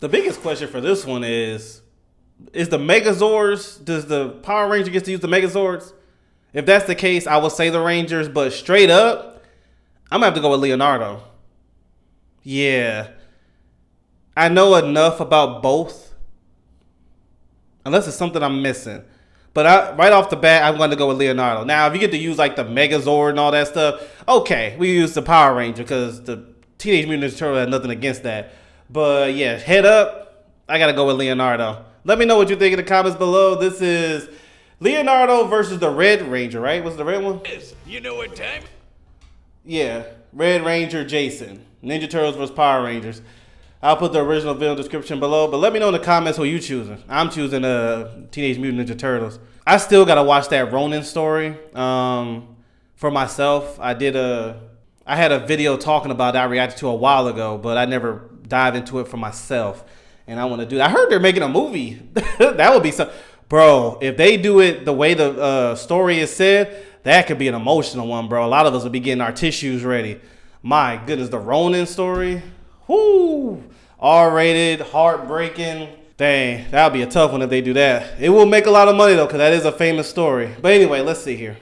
The biggest question for this one is the Megazords, does the Power Ranger get to use the Megazords? If that's the case, I would say the Rangers, but straight up, I'm gonna have to go with Leonardo. Yeah. I know enough about both. Unless it's something I'm missing. But right off the bat, I'm going to go with Leonardo. Now, if you get to use like the Megazord and all that stuff, okay, we use the Power Ranger because the Teenage Mutant Ninja Turtle had nothing against that. But yeah, head up, I got to go with Leonardo. Let me know what you think in the comments below. This is Leonardo versus the Red Ranger, right? What's the red one? You know what time? Yeah, Red Ranger Jason. Ninja Turtles versus Power Rangers. I'll put the original video description below, but let me know in the comments who you choosing. I'm choosing Teenage Mutant Ninja Turtles. I still gotta watch that Ronin story for myself. I had a video talking about it I reacted to a while ago, but I never dived into it for myself, and I want to do that. I heard they're making a movie. That would be so, bro. If they do it the way the story is said, that could be an emotional one, bro. A lot of us will be getting our tissues ready. My goodness, the Ronin story. Whoo! R-rated, heartbreaking. Dang, that would be a tough one if they do that. It will make a lot of money though, because that is a famous story. But anyway, let's see here.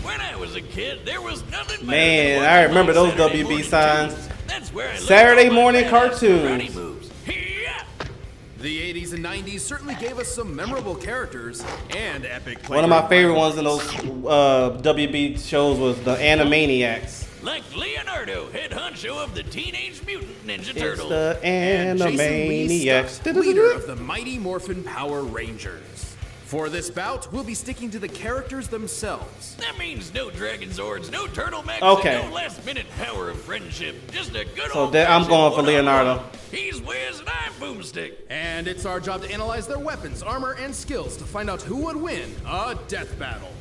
When I was a kid, there was nothing better. Man, I remember those WB signs. That's where I Saturday morning cartoons. The 80s and 90s certainly gave us some memorable characters and epic. One of my favorite ones in those WB shows was the Animaniacs. Like Leonardo, head honcho of the Teenage Mutant Ninja Turtles. It's the Animaniacs. Leader of the Mighty Morphin Power Rangers. For this bout, we'll be sticking to the characters themselves. That means no Dragonzords, no Turtle Mechs, okay. And no last-minute power of friendship. Just a good old. So I'm going for Leonardo. He's Wiz and I'm Boomstick. And it's our job to analyze their weapons, armor, and skills to find out who would win a death battle.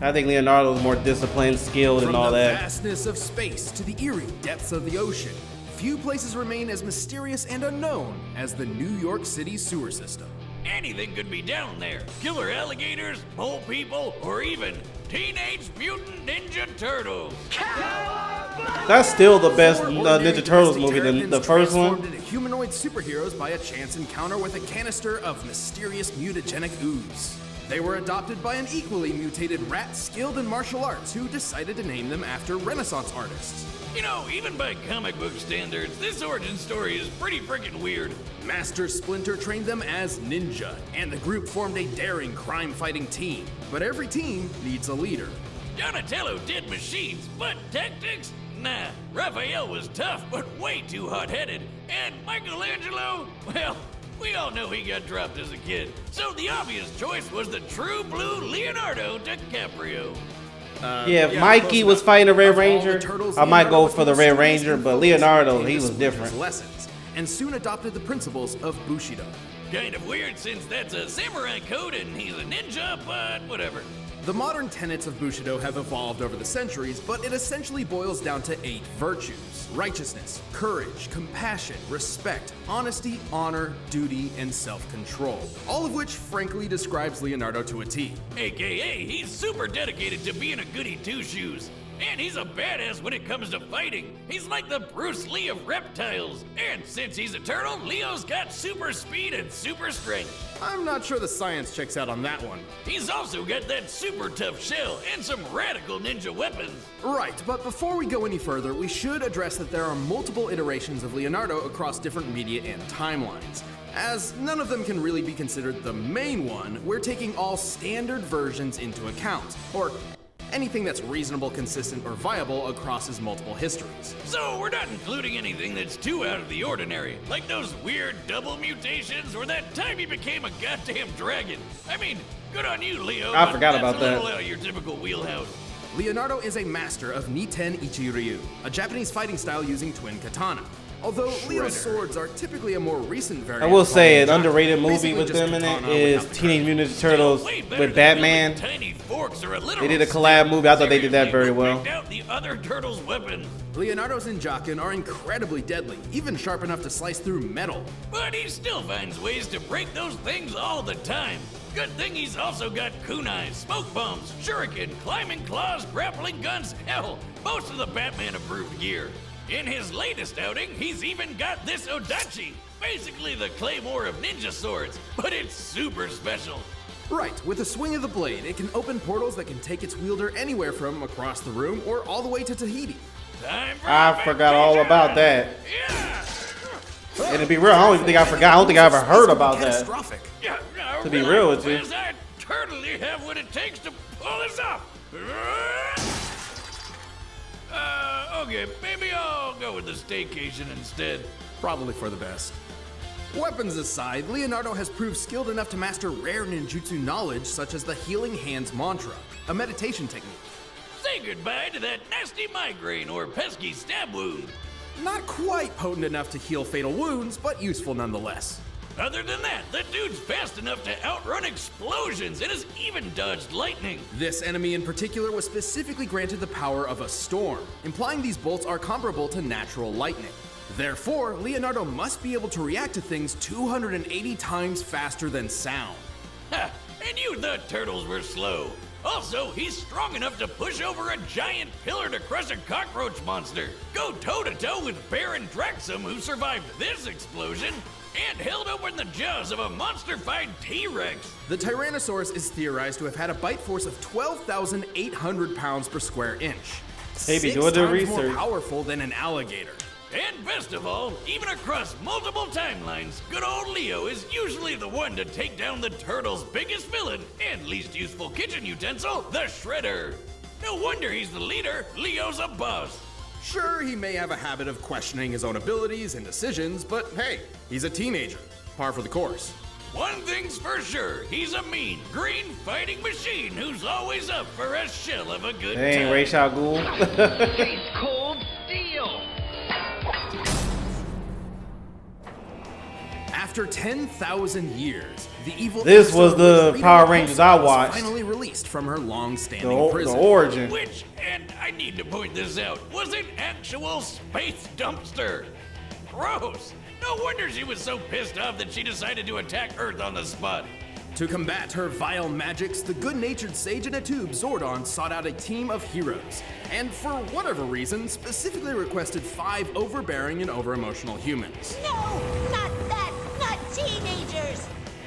I think Leonardo is more disciplined, skilled, and all that. From the vastness of space to the eerie depths of the ocean, few places remain as mysterious and unknown as the New York City sewer system. Anything could be down there. Killer alligators, mole people, or even Teenage Mutant Ninja Turtles. That's still the best Ninja Turtles movie than the first one. Transformed into humanoid superheroes by a chance encounter with a canister of mysterious mutagenic ooze. They were adopted by an equally mutated rat skilled in martial arts who decided to name them after Renaissance artists. You know, even by comic book standards, this origin story is pretty freaking weird. Master Splinter trained them as ninja, and the group formed a daring crime-fighting team. But every team needs a leader. Donatello did machines, but tactics? Nah, Raphael was tough, but way too hot-headed. And Michelangelo? Well, we all know he got dropped as a kid. So the obvious choice was the true blue Leonardo DiCaprio. Yeah, if Mikey was fighting a Red Ranger, I might go for the Red Ranger, but Leonardo, he was different. Lessons, and soon adopted the principles of Bushido. Kind of weird since that's a samurai code and he's a ninja, but whatever. The modern tenets of Bushido have evolved over the centuries, but it essentially boils down to 8 virtues: righteousness, courage, compassion, respect, honesty, honor, duty, and self-control. All of which frankly describes Leonardo to a T. AKA, he's super dedicated to being a goody two-shoes. And he's a badass when it comes to fighting. He's like the Bruce Lee of reptiles. And since he's a turtle, Leo's got super speed and super strength. I'm not sure the science checks out on that one. He's also got that super tough shell and some radical ninja weapons. Right, but before we go any further, we should address that there are multiple iterations of Leonardo across different media and timelines. As none of them can really be considered the main one, we're taking all standard versions into account, or anything that's reasonable, consistent, or viable across his multiple histories. So we're not including anything that's too out of the ordinary, like those weird double mutations or that time he became a goddamn dragon. I mean, good on you, Leo. I forgot about that. That's a little out of your typical wheelhouse. Leonardo is a master of Niten Ichiryu, a Japanese fighting style using twin katana. Although Leo's swords are typically a more recent variant. I will say an called underrated Jock, movie basically with just them in it katana is without the Teenage Mutant Ninja Turtles Way better with than Batman. building tiny forks or a literal They did a collab movie. I thought they did that very Seriously, who well. picked out the other turtle's weapon? Leonardo's Ninjaken are incredibly deadly, even sharp enough to slice through metal. But he still finds ways to break those things all the time. Good thing he's also got kunais, smoke bombs, shuriken, climbing claws, grappling guns, hell, most of the Batman-approved gear. In his latest outing, he's even got this Odachi, basically the claymore of ninja swords, but it's super special. Right, with a swing of the blade, it can open portals that can take its wielder anywhere from across the room or all the way to Tahiti. Time for I forgot all about that. Yeah. And to be real, I don't even think I forgot. I don't think I ever heard about that. Catastrophic. Yeah, To be real with you. I totally have what it takes to pull this off. Okay, maybe I'll go with the staycation instead. Probably for the best. Weapons aside, Leonardo has proved skilled enough to master rare ninjutsu knowledge such as the Healing Hands Mantra, a meditation technique. Say goodbye to that nasty migraine or pesky stab wound. Not quite potent enough to heal fatal wounds, but useful nonetheless. Other than that, the dude's fast enough to outrun explosions and has even dodged lightning. This enemy in particular was specifically granted the power of a storm, implying these bolts are comparable to natural lightning. Therefore, Leonardo must be able to react to things 280 times faster than sound. Ha! And you thought turtles were slow. Also, he's strong enough to push over a giant pillar to crush a cockroach monster, go toe-to-toe with Baron Draxum, who survived this explosion, and held open the jaws of a monster-fied T-Rex. The Tyrannosaurus is theorized to have had a bite force of 12,800 pounds per square inch. They be 6 doing their times more research. powerful than an alligator. And best of all, even across multiple timelines, good old Leo is usually the one to take down the turtle's biggest villain and least useful kitchen utensil, the Shredder. No wonder he's the leader. Leo's a boss. Sure, he may have a habit of questioning his own abilities and decisions, but hey, he's a teenager. Par for the course. One thing's for sure, he's a mean, green fighting machine who's always up for a shell of a good They ain't time. Ra's al Ghul. Face cold steel. After 10,000 years, the evil This was episode the of Rita Power Repulsa Rangers I was watched. finally released from her long-standing The prison. origin. Which, and I need to point this out, was an actual space dumpster. Gross. No wonder she was so pissed off that she decided to attack Earth on the spot. To combat her vile magics, the good-natured sage in a tube, Zordon, sought out a team of heroes, and for whatever reason, specifically requested 5 overbearing and over-emotional humans. No, not that, not teenagers.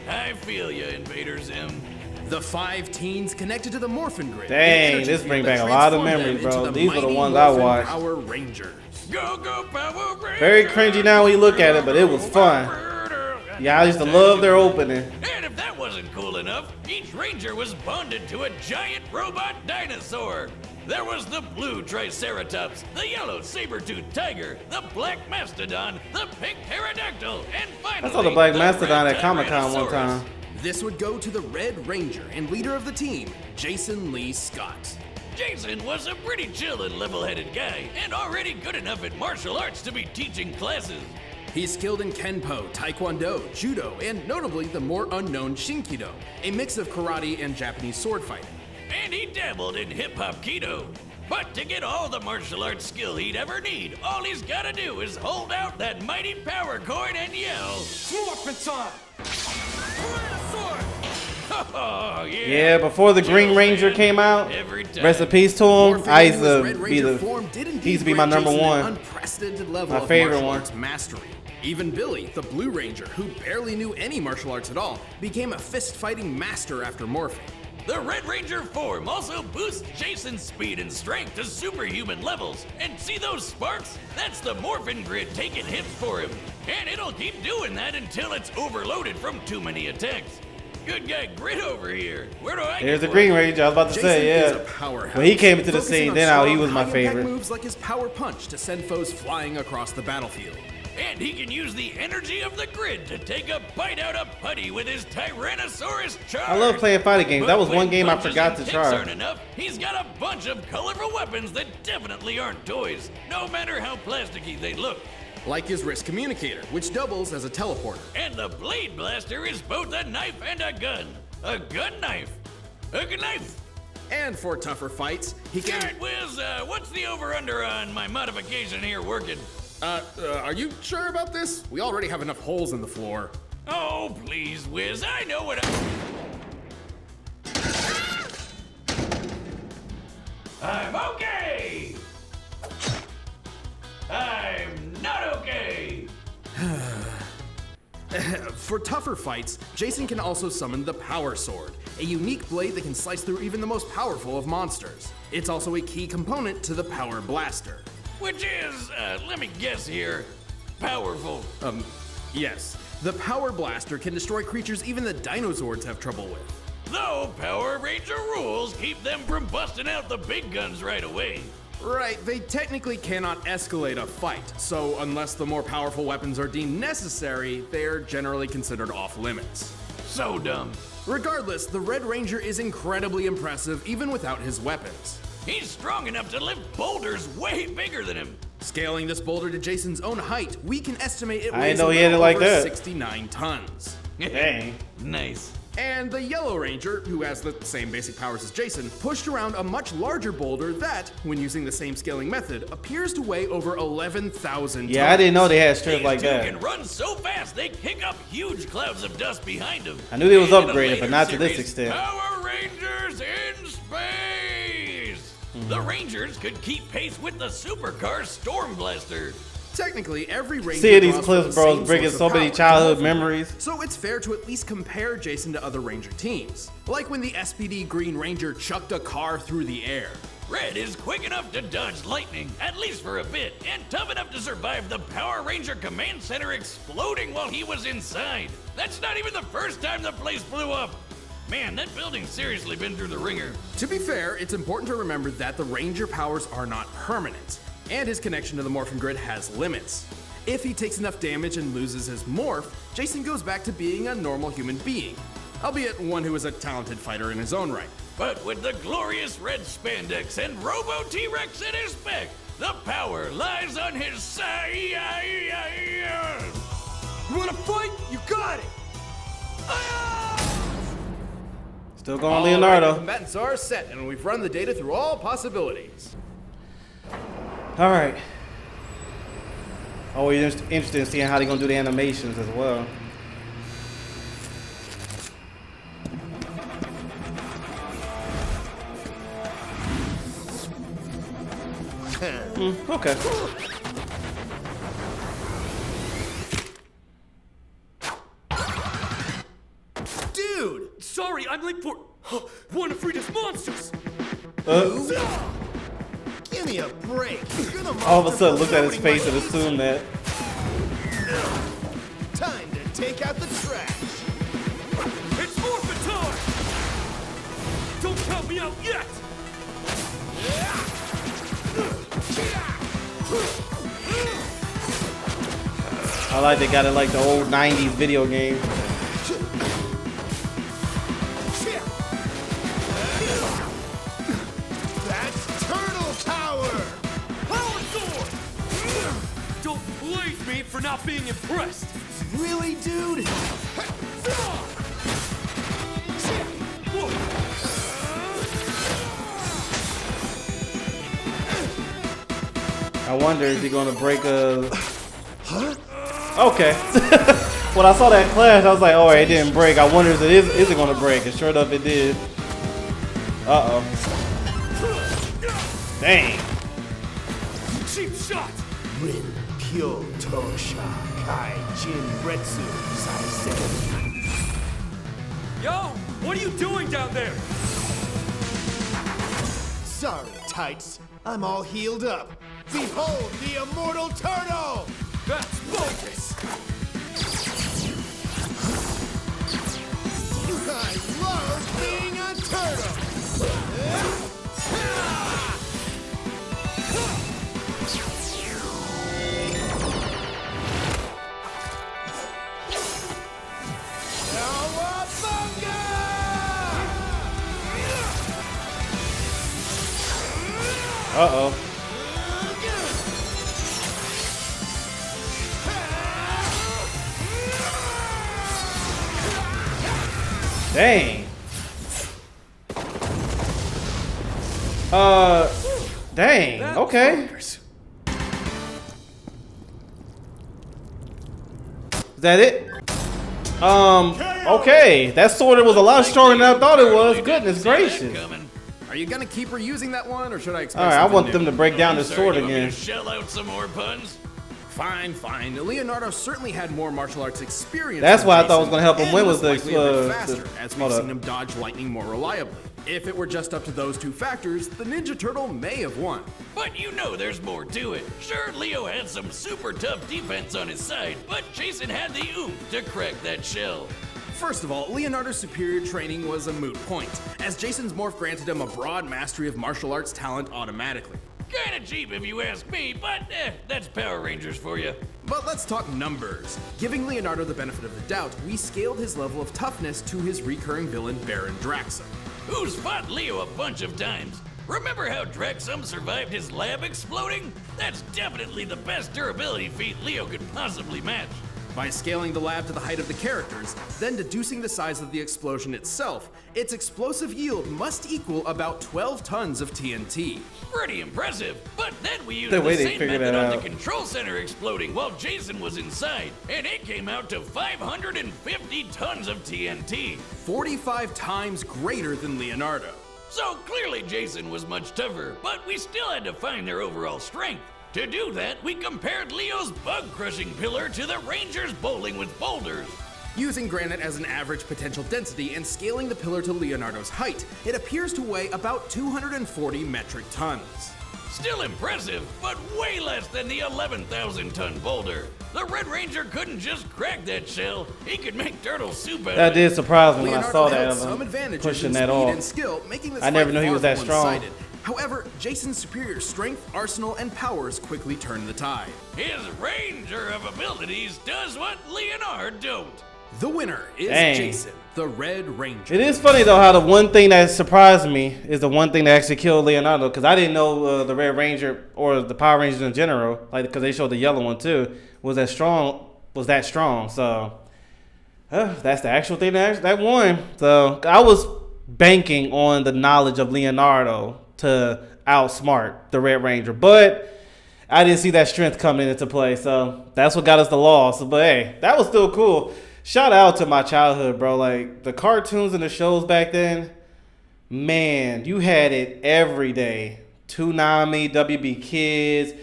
I feel ya, Invader Zim. The 5 teens connected to the Morphin Grid. Dang, the energy this field bring that back a lot of transformed them memories, into bro. the These were the mighty ones I Morphin watched. Power Rangers. Go, go, Power Rangers! Very cringy now when you look at it, but it was fun. Yeah, I used to love their opening. And if that wasn't cool enough, each ranger was bonded to a giant robot dinosaur. There was the blue Triceratops, the yellow saber-toothed tiger, the black mastodon, the pink pterodactyl, and finally, I saw the black the mastodon red at Comic-Con one Tyrannosaurus. time. This would go to the Red Ranger and leader of the team, Jason Lee Scott. Jason was a pretty chill and level-headed guy, and already good enough at martial arts to be teaching classes. He's skilled in Kenpo, Taekwondo, Judo, and notably the more unknown Shinkido, a mix of karate and Japanese sword fighting. And he dabbled in hip-hop Keto. But to get all the martial arts skill he'd ever need, all he's gotta do is hold out that mighty power cord and yell, Morphin' time. oh yeah. Yeah, before the Green Chills, Ranger man. came out, Every time. rest in peace to him. Morphing I used into his to Red be Ranger the, form did indeed he used to be my grant number Jason an one. unprecedented level My of favorite martial one. arts mastery. Even Billy, the Blue Ranger, who barely knew any martial arts at all, became a fist-fighting master after morphing. The Red Ranger form also boosts Jason's speed and strength to superhuman levels. And see those sparks? That's the Morphin Grid taking hits for him. And it'll keep doing that until it's overloaded from too many attacks. Good guy Grid over here. Where do I There's get the Green one? Ranger. I was about to Jason say, is a yeah. powerhouse. When he came into the focusing scene, on then he strong, was my high-impact favorite. moves like his power punch to send foes flying across the battlefield. And he can use the energy of the grid to take a bite out of Putty with his Tyrannosaurus charge. I love playing fighting games. That was But one when game I punches forgot and to kicks try. aren't enough, he's got a bunch of colorful weapons that definitely aren't toys, no matter how plasticky they look. like his wrist communicator, which doubles as a teleporter. And the Blade Blaster is both a knife and a gun. A gun knife. A gun knife. And for tougher fights, he can... Alright, Wiz, what's the over-under on my modification here working? Are you sure about this? We already have enough holes in the floor. Oh, please, Wiz, I know what I'm okay! I'm not okay! For tougher fights, Jason can also summon the Power Sword, a unique blade that can slice through even the most powerful of monsters. It's also a key component to the Power Blaster. Which is, let me guess here, powerful. Yes. The Power Blaster can destroy creatures even the Dinozords have trouble with. Though Power Ranger rules keep them from busting out the big guns right away. Right, they technically cannot escalate a fight, so unless the more powerful weapons are deemed necessary, they're generally considered off limits. So dumb. Regardless, the Red Ranger is incredibly impressive even without his weapons. He's strong enough to lift boulders way bigger than him. Scaling this boulder to Jason's own height, we can estimate it I weighs didn't know a he had little it like over that. 69 tons. Dang. Nice. And the Yellow Ranger, who has the same basic powers as Jason, pushed around a much larger boulder that, when using the same scaling method, appears to weigh over 11,000 tons. Yeah, I didn't know they had strength These like two that. can run so fast they kick up huge clouds of dust behind them. I knew they was And in a upgraded, but later not to this series, extent. Power Rangers in space. The Rangers could keep pace with the supercar Storm Blaster. Technically, every Ranger Seeing these draws from clips, the bro, same is bringing source so of many power. childhood memories. So it's fair to at least compare Jason to other Ranger teams. Like when the SPD Green Ranger chucked a car through the air. Red is quick enough to dodge lightning, at least for a bit, and tough enough to survive the Power Ranger Command Center exploding while he was inside. That's not even the first time the place blew up. Man, that building's seriously been through the ringer. To be fair, it's important to remember that the Ranger powers are not permanent, and his connection to the Morphin Grid has limits. If he takes enough damage and loses his morph, Jason goes back to being a normal human being, albeit one who is a talented fighter in his own right. But with the glorious red spandex and Robo T-Rex at his back, the power lies on his side. You wanna fight? You got it! Still going All right, Leonardo. the combatants are set, and we've run the data through all possibilities. All right. Oh, we're interested in seeing how they're gonna do the animations as well. Okay. Dude! Sorry, I'm late for... Wanna free these monsters! Give me a break. You're the All of a monster sudden, looked at his ruining face my and assumed that. Time to take out the trash. It's morphin' time! Don't count me out yet! I like they got it like the old 90s video game. That's turtle power! Power sword! Don't blaze me for not being impressed! Really, dude? I wonder if he's gonna break a. Okay. When I saw that clash, I was like, "Oh, it didn't break." I wonder if is it gonna break? And sure enough, it did. Uh oh. Dang. Cheap shot! Rin Pyo Tosha Kai Jin Retsu Saisen. Yo, what are you doing down there? Sorry, tights. I'm all healed up. Behold the immortal turtle! That's bogus! I love being a turtle! Uh oh. Dang. Dang. Okay. Is that it? Okay. That sword was a lot stronger than I thought it was. Goodness gracious. Are you gonna keep reusing that one, or should I expect All right, I something want new? them to break down the sword You want me again. to shell out some more puns? Fine, fine. Leonardo certainly had more martial arts experience. That's than why I thought Jason, was gonna help him and win was the likely a bit faster, the- as we've hold seen up. him dodge lightning more reliably. If it were just up to those two factors, the Ninja Turtle may have won. But you know there's more to it. Sure, Leo had some super tough defense on his side, but Jason had the oomph to crack that shell. First of all, Leonardo's superior training was a moot point, as Jason's morph granted him a broad mastery of martial arts talent automatically. Kinda cheap if you ask me, but that's Power Rangers for you. But let's talk numbers. Giving Leonardo the benefit of the doubt, we scaled his level of toughness to his recurring villain Baron Draxum. Who's fought Leo a bunch of times? Remember how Draxum survived his lab exploding? That's definitely the best durability feat Leo could possibly match. By scaling the lab to the height of the characters, then deducing the size of the explosion itself, its explosive yield must equal about 12 tons of TNT. Pretty impressive, but then we used The the way they same figured method that on out. the control center exploding while Jason was inside, and it came out to 550 tons of TNT. 45 times greater than Leonardo. So clearly Jason was much tougher, but we still had to find their overall strength. To do that, we compared Leo's bug-crushing pillar to the Rangers bowling with boulders. Using granite as an average potential density and scaling the pillar to Leonardo's height, it appears to weigh about 240 metric tons. Still impressive, but way less than the 11,000-ton boulder. The Red Ranger couldn't just crack that shell, he could make turtle soup out That of it. did surprise me when I Leonardo saw held that. some advantages Pushing in that speed off. and skill, making this I never fight knew he far was that from strong. one-sided. However, Jason's superior strength, arsenal, and powers quickly turned the tide. His Ranger of abilities does what Leonard don't. The winner is Dang. Jason, the Red Ranger. It is funny though how the one thing that surprised me is the one thing that actually killed Leonardo, because I didn't know the Red Ranger or the Power Rangers in general, like because they showed the yellow one too, was that strong. So that's the actual thing that won. So I was banking on the knowledge of Leonardo to outsmart the Red Ranger, but I didn't see that strength coming into play. So that's what got us the loss. But hey, that was still cool. Shout out to my childhood, bro. Like the cartoons and the shows back then, man, you had it every day. Toonami, WB Kids,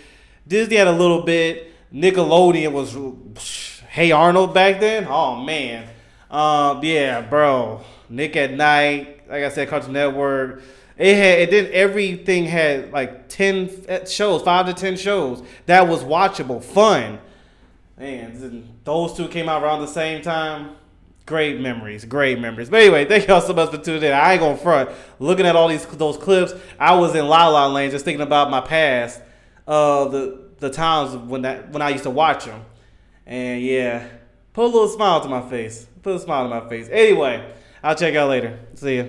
Disney had a little bit. Nickelodeon was Hey Arnold back then. Oh man, yeah, bro. Nick at Night, like I said, Cartoon Network. Everything had like 10 shows, 5 to 10 shows that was watchable, fun. Man, those two came out around the same time. Great memories. But anyway, thank y'all so much for tuning in. I ain't gonna front. Looking at all those clips, I was in La La Land just thinking about my past, the times when I used to watch them, and yeah, put a little smile to my face. Anyway, I'll check y'all later. See ya.